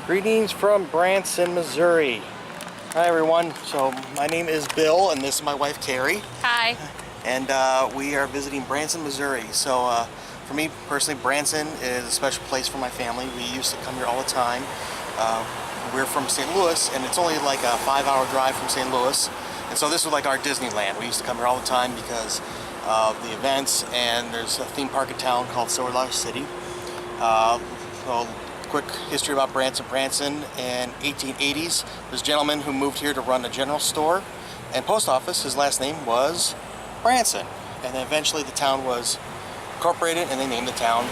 Greetings from Branson, Missouri. Hi everyone. So my name is Bill and this is my wife Carrie. Hi. And we are visiting Branson, Missouri. So for me personally, Branson is a special place for my family. We used to come here all the time. We're from St. Louis and it's only like a 5-hour drive from St. Louis. And so this was like our Disneyland. We used to come here all the time because of the events, and there's a theme park in town called Silver City. So quick history about Branson. Branson in 1880s, there's a gentleman who moved here to run a general store and post office. His last name was Branson, and then eventually the town was incorporated and they named the town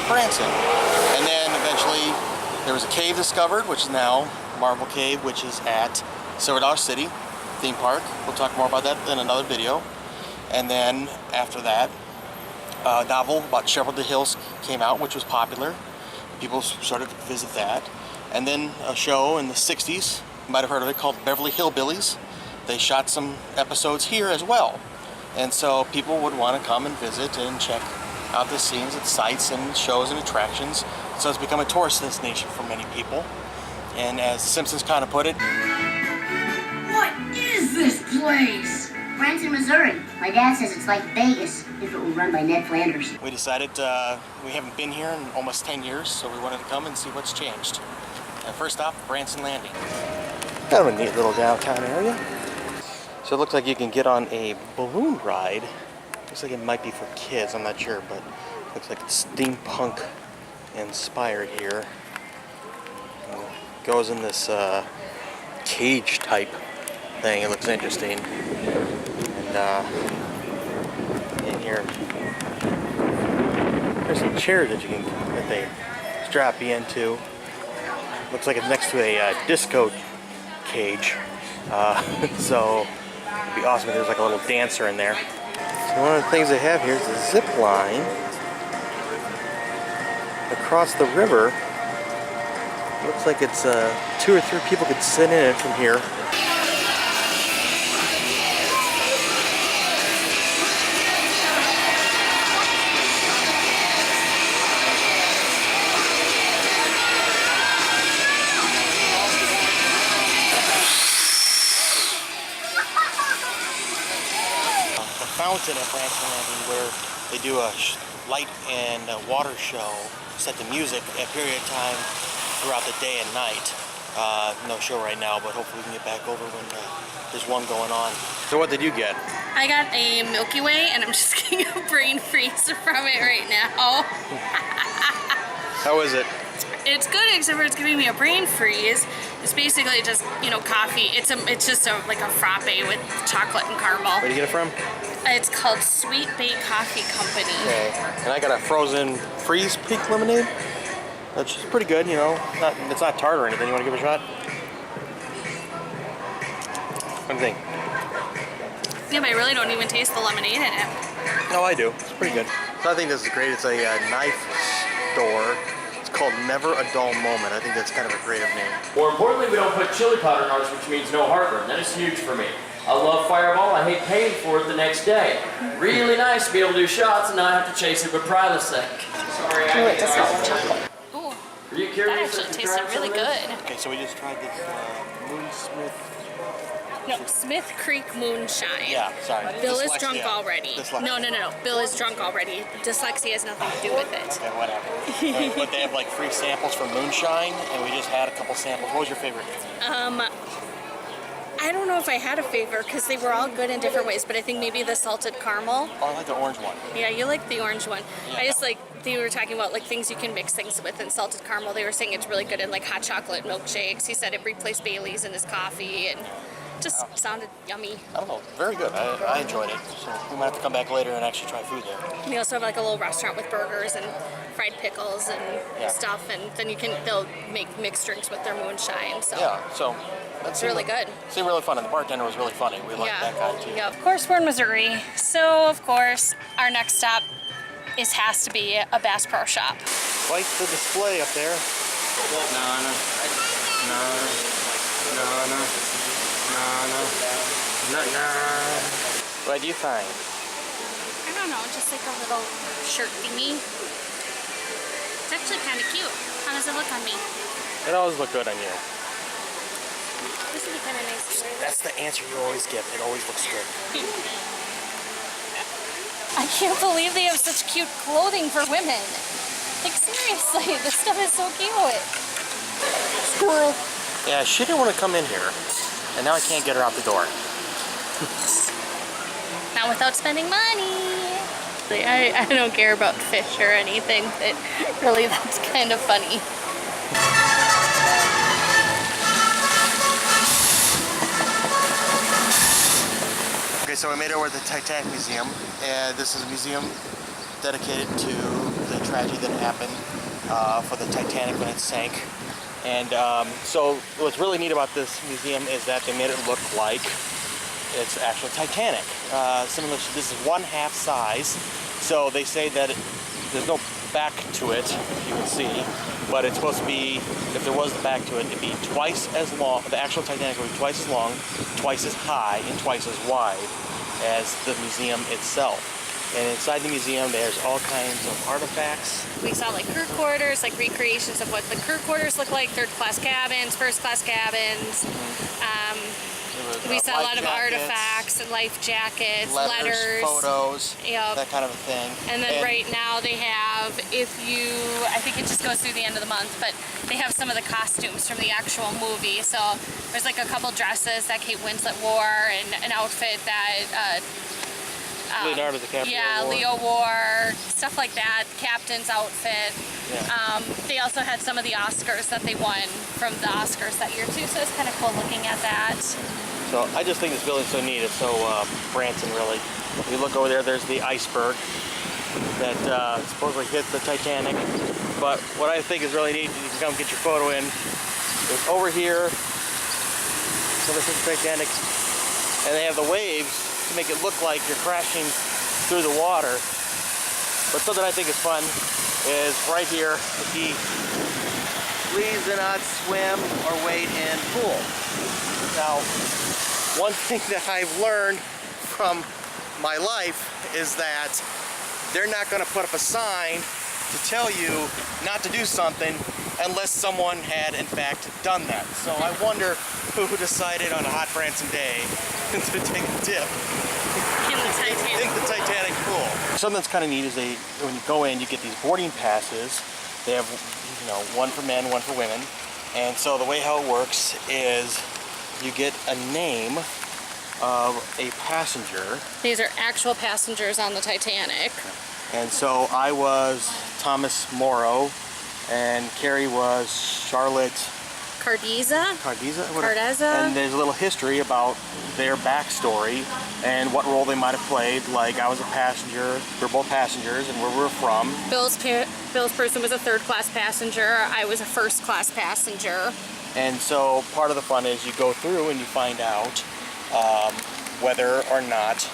Branson. And then eventually there was a cave discovered, which is now Marvel Cave, which is at Silver City theme park. We'll talk more about that in another video. And then after that, a novel about Shepherd of the Hills came out, which was popular. People started to visit that. And then a show in the 60s, you might have heard of it, called Beverly Hillbillies. They shot some episodes here as well. And so people would want to come and visit and check out the scenes and sites and shows and attractions. So it's become a tourist destination for many people. And as The Simpsons kind of put it, what is this place? Branson, Missouri. My dad says it's like Vegas if it were run by Ned Flanders. we decided we haven't been here in almost 10 years, so we wanted to come and see what's changed. And first stop, Branson Landing. Kind of a neat little downtown area. So it looks like you can get on a balloon ride. Looks like it might be for kids, I'm not sure, but looks like it's steampunk inspired here. And it goes in this cage type thing. It looks interesting. And in here, there's some chairs that they strap you into. Looks like it's next to a disco cage. So it'd be awesome if there's like a little dancer in there. So one of the things they have here is a zip line across the river. Looks like it's 2 or 3 people could sit in it from here. Fountain at Branson Landing, where they do a light and water show, set the music at a period of time throughout the day and night. No show right now, but hopefully we can get back over when there's one going on. So what did you get? I got a Milky Way and I'm just getting a brain freeze from it right now. How is it? It's good, except for it's giving me a brain freeze. It's basically just, you know, coffee. It's just like a frappe with chocolate and caramel. Where did you get it from? It's called Sweet Bay Coffee Company. Okay, and I got a frozen freeze peak lemonade. That's just pretty good, you know. It's not tart or anything. You want to give it a shot? What do you think? Yeah, but I really don't even taste the lemonade in it. No, I do. It's pretty good. So I think this is great. It's a knife store. It's called Never a Dull Moment. I think that's kind of a creative name. More importantly, we don't put chili powder in ours, which means no heartburn. That is huge for me. I love Fireball. I hate paying for it the next day. Really nice to be able to do shots and not have to chase it with Prilosec. Sorry, It does smell like chocolate. Ooh, Are you that curious? actually tasted really good. Okay, so we just tried this Smith Creek Moonshine. Yeah, sorry. Bill is Dyslexia. drunk already. Dyslexia. No. Bill is drunk already. Dyslexia has nothing to do with it. Okay, whatever. But they have like free samples from Moonshine, and we just had a couple samples. What was your favorite? I don't know if I had a favorite because they were all good in different ways, but I think maybe the salted caramel. Oh, I like the orange one. Yeah, you like the orange one. Yeah. I just like, they were talking about like things you can mix things with, and salted caramel, they were saying it's really good in like hot chocolate milkshakes. He said it replaced Bailey's in his coffee, and just sounded yummy. I don't know, very good. I enjoyed it. So we might have to come back later and actually try food there. And they also have like a little restaurant with burgers and fried pickles and stuff, and then they'll make mixed drinks with their moonshine. So Yeah, so it's really good. Seemed really fun, and the bartender was really funny. We liked that guy too. Yeah, of course we're in Missouri, so of course our next stop has to be a Bass Pro Shop. Like the display up there. What do you find? I don't know, just like a little shirt thingy. It's actually kind of cute. How does it look on me? It always look good on you. This would be kind of nice to wear. That's the answer you always get. It always looks good. I can't believe they have such cute clothing for women. Like seriously, this stuff is so cute. Squirrel. Yeah, she didn't want to come in here, and now I can't get her out the door. Not without spending money. I don't care about fish or anything, but really that's kind of funny. Okay, so we made it over to the Titanic Museum, and this is a museum dedicated to the tragedy that happened for the Titanic when it sank. And so what's really neat about this museum is that they made it look like it's actual Titanic. Similar to, this is 1/2 size, so they say that there's no back to it, you can see, but it's supposed to be, if there was the back to it, it'd be twice as long, the actual Titanic would be twice as long, twice as high, and twice as wide as the museum itself. And inside the museum, there's all kinds of artifacts. We saw like crew quarters, like recreations of what the crew quarters look like, third class cabins, first class cabins. We saw a lot of artifacts and life jackets, letters, photos, yep. That kind of a thing. And then right now they have, if you, I think it just goes through the end of the month, but they have some of the costumes from the actual movie. So there's like a couple dresses that Kate Winslet wore and an outfit that Leonardo DiCaprio wore. Leo wore, stuff like that, captain's outfit. Yeah. They also had some of the Oscars that they won from the Oscars that year too, so it's kind of cool looking at that. So I just think this building's so neat. It's so Branson, really. If you look over there, there's the iceberg that supposedly hit the Titanic. But what I think is really neat, you can come get your photo in, is over here. So this is the Titanic, and they have the waves to make it look like you're crashing through the water. But something I think is fun is right here, please do not swim or wade in pool. Now, one thing that I've learned from my life is that they're not going to put up a sign to tell you not to do something unless someone had in fact done that. So I wonder who decided on a hot Branson day to take a dip in the Titanic pool. Something that's kind of neat is when you go in, you get these boarding passes. They have, one for men, one for women. And so the way how it works is you get a name of a passenger. These are actual passengers on the Titanic. And so I was Thomas Morrow, and Carrie was Charlotte Cardizza. And there's a little history about their backstory and what role they might have played. Like, I was a passenger, we're both passengers, and where we're from. Bill's person was a third class passenger. I was a first class passenger. And so part of the fun is you go through and you find out whether or not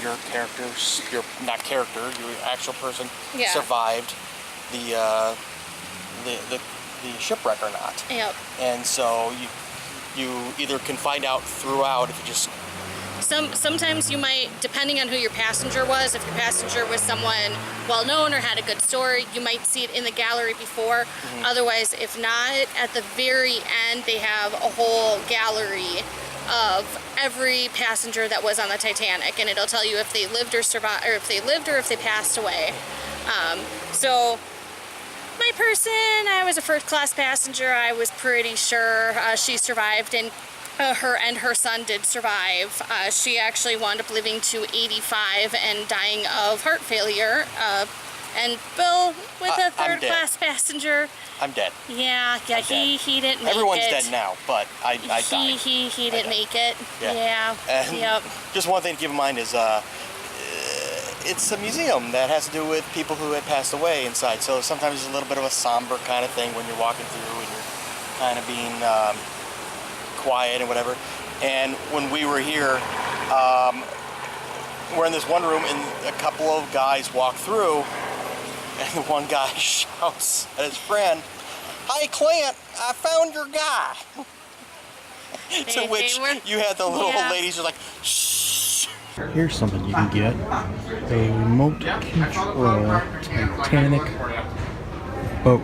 your actual person survived the shipwreck or not. Yep. And so you either can find out throughout if you just... Sometimes you might, depending on who your passenger was, if your passenger was someone well-known or had a good story, you might see it in the gallery before. Mm-hmm. Otherwise, if not, at the very end, they have a whole gallery of every passenger that was on the Titanic, and it'll tell you if they lived or survived, or if they lived or if they passed away. So my person, I was a first-class passenger. I was pretty sure she survived, and her son did survive. She actually wound up living to 85 and dying of heart failure. And Bill, with a third-class passenger. I'm dead. Yeah, he didn't make Everyone's it. dead now, but I died. He didn't make it. Yeah. And yep. Just one thing to keep in mind is it's a museum that has to do with people who had passed away inside. So sometimes it's a little bit of a somber kind of thing when you're walking through and you're kind of being quiet and whatever. And when we were here, we're in this one room and a couple of guys walk through, and the one guy shouts at his friend, "Hi Clint, I found your guy." To which you had the little ladies just like, shh. Here's something you can get. A remote control Titanic boat.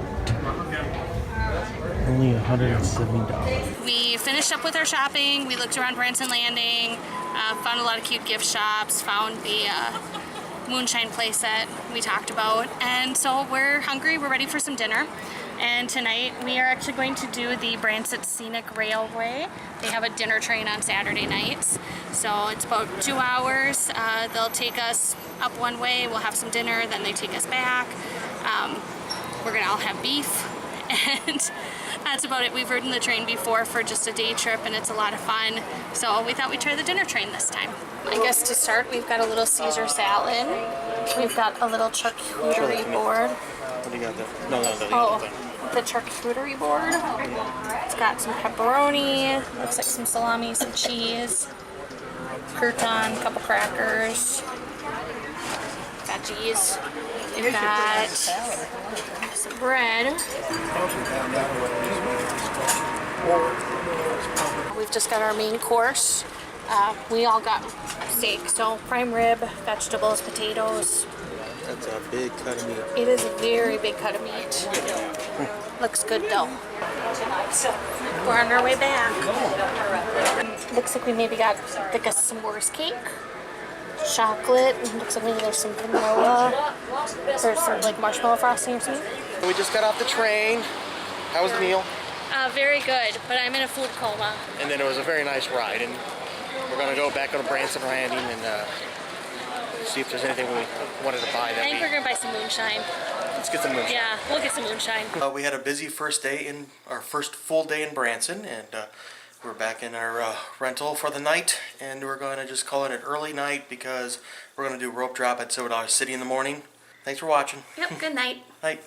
Only $170. We finished up with our shopping. We looked around Branson Landing, found a lot of cute gift shops, found the moonshine place that we talked about, and so we're hungry. We're ready for some dinner. And tonight we are actually going to do the Branson Scenic Railway. They have a dinner train on Saturday nights, so it's about 2 hours. They'll take us up one way, we'll have some dinner, then they take us back. We're gonna all have beef, and that's about it. We've ridden the train before for just a day trip, and it's a lot of fun, so we thought we'd try the dinner train this time. I guess to start, we've got a little Caesar salad. We've got a little charcuterie board. What do you got there? No, The charcuterie board. It's got some pepperoni, looks like some salami, some cheese, crouton, couple crackers, veggies. We've got some bread. We've just got our main course. We all got steak, so prime rib, vegetables, potatoes. That's a big cut of meat. It is a very big cut of meat. Looks good though. We're on our way back. Looks like we maybe got like a s'mores cake, chocolate. Looks like maybe there's some vanilla. There's some like marshmallow frosting or something. We just got off the train. How was the meal? Very good, but I'm in a food coma. And then it was a very nice ride, and we're gonna go back on Branson Landing and see if there's anything we wanted to buy. I think we're gonna buy some moonshine. Let's get some moonshine. Yeah, we'll get some moonshine. We had a busy first day in our first full day in Branson, and we're back in our rental for the night, and we're going to just call it an early night because we're going to do rope drop at $0 City in the morning. Thanks for watching. Yep, good night. Night.